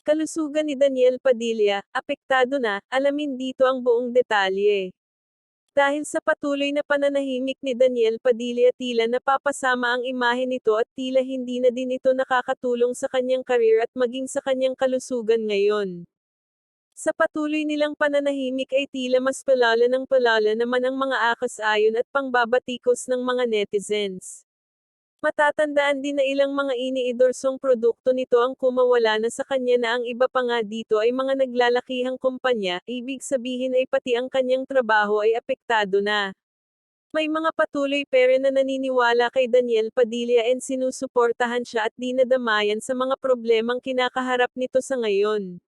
Kalusugan ni Daniel Padilla, apektado na, alamin dito ang buong detalye. Dahil sa patuloy na pananahimik ni Daniel Padilla tila napapasama ang imahe nito at tila hindi na din ito nakakatulong sa kanyang career at maging sa kanyang kalusugan ngayon. Sa patuloy nilang pananahimik ay tila mas palala ng palala naman ang mga akas-ayon at pangbabatikos ng mga netizens. Matatandaan din na ilang mga iniidorsong produkto nito ang kumawala na sa kanya na ang iba pa nga dito ay mga naglalakihang kumpanya, ibig sabihin ay pati ang kanyang trabaho ay apektado na. May mga patuloy pero na naniniwala kay Daniel Padilla and sinusuportahan siya at dinadamayan sa mga problemang kinakaharap nito sa ngayon.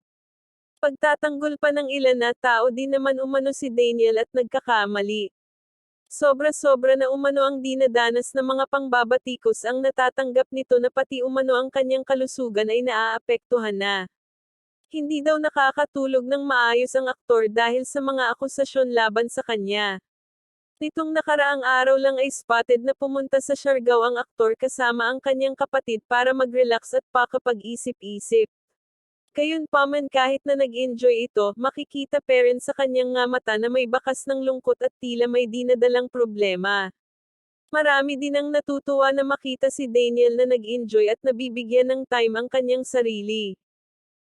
Pagtatanggol pa ng ilan na tao din naman umano si Daniel at nagkakamali. Sobra-sobra na umano ang dinadanas ng mga pangbabatikos ang natatanggap nito na pati umano ang kanyang kalusugan ay naaapektuhan na. Hindi daw nakakatulog ng maayos ang aktor dahil sa mga akusasyon laban sa kanya. Nitong nakaraang araw lang ay spotted na pumunta sa Siargao ang aktor kasama ang kanyang kapatid para mag-relax at pakapag-isip-isip. Gayunpaman kahit na nag-enjoy ito, makikita pa rin sa kanyang nga mata na may bakas ng lungkot at tila may dinadalang problema. Marami din ang natutuwa na makita si Daniel na nag-enjoy at nabibigyan ng time ang kanyang sarili.